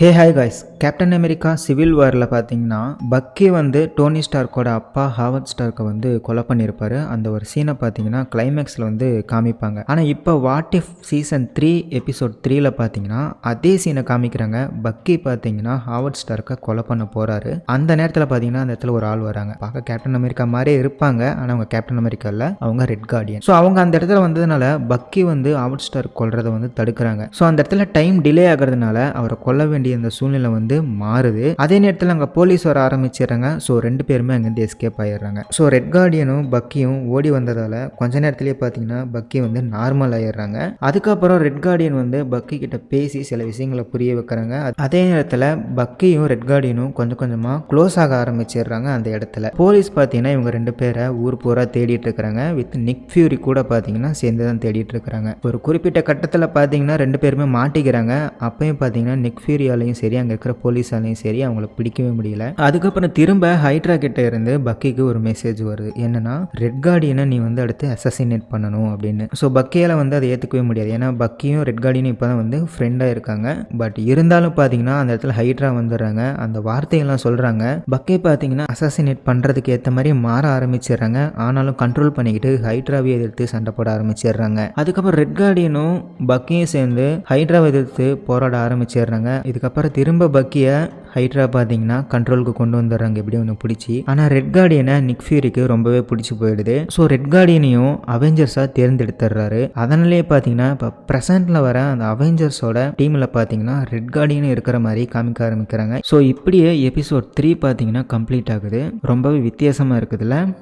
Hey hi guys, captain America civil வாரில் பார்த்தீங்கன்னா பக்கி வந்து டோனி ஸ்டார்க்கோட அப்பா ஹாவர்ட் ஸ்டார்க்கை வந்து கொலை பண்ணியிருப்பாரு. அந்த ஒரு சீனை பார்த்தீங்கன்னா கிளைமேக்ஸில் வந்து காமிப்பாங்க. ஆனால் இப்போ வாட் இஃப் சீசன் 3 எபிசோட் 3ல் பார்த்தீங்கன்னா அதே சீனை காமிக்கிறாங்க. பக்கி பார்த்தீங்கன்னா ஹாவர்ட் ஸ்டார்க்கை கொலை பண்ண போகிறாரு. அந்த நேரத்தில் பார்த்தீங்கன்னா அந்த இடத்துல ஒரு ஆள் வராங்க. பார்க்க கேப்டன் அமெரிக்கா மாதிரியே இருப்பாங்க, ஆனால் அவங்க கேப்டன் அமெரிக்கா இல்லை, அவங்க ரெட் கார்டியன். ஸோ அவங்க அந்த இடத்துல வந்ததுனால பக்கி வந்து ஹாவர்ட் ஸ்டார்க் கொல்றதை வந்து தடுக்கிறாங்க. ஸோ அந்த இடத்துல டைம் டிலே ஆகிறதுனால அவரை கொல்ல வேண்டிய இந்த சூழ்நிலை வந்து மாறுது. அதே நேரத்தில் அங்கே போலீஸ் வர ஆரம்பிச்சிடுறாங்க. ஸோ ரெண்டு பேருமே அங்கேருந்து எஸ்கேப் ஆயிடுறாங்க. ஸோ ரெட் கார்டியனும் பக்கியும் ஓடி வந்ததால் கொஞ்ச நேரத்திலேயே பார்த்தீங்கன்னா பக்கி வந்து நார்மல் ஆயிடுறாங்க. அதுக்கப்புறம் ரெட் கார்டியன் வந்து பக்கி கிட்ட பேசி சில விஷயங்களை புரிய வைக்கிறாங்க. அதே நேரத்தில் பக்கியும் ரெட் கார்டியனும் கொஞ்சம் கொஞ்சமாக க்ளோஸ் ஆக ஆரம்பிச்சிடுறாங்க. அந்த இடத்துல போலீஸ் பார்த்தீங்கன்னா இவங்க ரெண்டு பேரை ஊர் பூரா தேடிட்டு இருக்கிறாங்க. வித் நிக் ஃபியூரி கூட பார்த்தீங்கன்னா சேர்ந்து தான் தேடிட்டு இருக்கிறாங்க. ஒரு குறிப்பிட்ட கட்டத்தில் பார்த்தீங்கன்னா ரெண்டு பேருமே மாட்டிக்கிறாங்க. அப்பயும் பார்த்தீங்கன்னா நிக் ஃபியூரியாலையும் சரி, அங்கே இருக்கிற போலீஸாலையும் சரி அவங்கள பிடிக்கவே முடியல. அதுக்கப்புறம் திரும்ப ஹைட்ரா கிட்ட இருந்து பக்கிக்கு ஒரு மெசேஜ் வருது. என்னன்னா ரெட் கார்டியனை நீ வந்து அடுத்து அசசினேட் பண்ணணும் அப்படின்னு. ஸோ பக்கியால் வந்து அதை ஏற்றுக்கவே முடியாது. ஏன்னா பக்கியும் ரெட் கார்டியனும் இப்போ தான் வந்து ஃப்ரெண்டாக இருக்காங்க. பட் இருந்தாலும் பார்த்தீங்கன்னா அந்த இடத்துல ஹைட்ரா வந்துடுறாங்க. அந்த வார்த்தையெல்லாம் சொல்கிறாங்க. பக்கி பார்த்தீங்கன்னா அசசினேட் பண்ணுறதுக்கு ஏற்ற மாதிரி மாற ஆரம்பிச்சிடுறாங்க. ஆனாலும் கண்ட்ரோல் பண்ணிக்கிட்டு ஹைட்ராவை எதிர்த்து சண்டை போட ஆரம்பிச்சிடுறாங்க. அதுக்கப்புறம் ரெட் கார்டியனும் பக்கியும் சேர்ந்து ஹைட்ராவை எதிர்த்து போராட ஆரம்பிச்சிடுறாங்க. இதுக்கப்புறம் திரும்ப பக்கியை ஹைட்ரா பார்த்தீங்கன்னா கண்ட்ரோலுக்கு கொண்டு வந்துடுறாங்க எப்படி ஒன்று பிடிச்சி. ஆனால் ரெட் கார்டியனை நிக் ஃபியூரிக்கு ரொம்பவே பிடிச்சி போயிடுது. ஸோ ரெட் கார்டியனையும் அவெஞ்சர்ஸாக தேர்ந்தெடுத்துடுறாரு. அதனாலேயே பார்த்தீங்கன்னா இப்போ ப்ரெசென்ட்டில் வர அந்த அவெஞ்சர்ஸோட டீமில் பார்த்தீங்கன்னா ரெட் கார்டியனும் இருக்கிற மாதிரி காமிக்க ஆரம்பிக்கிறாங்க. ஸோ இப்படியே எபிசோட் 3 பார்த்தீங்கன்னா கம்ப்ளீட் ஆகுது. ரொம்பவே வித்தியாசமாக இருக்குதுல்ல.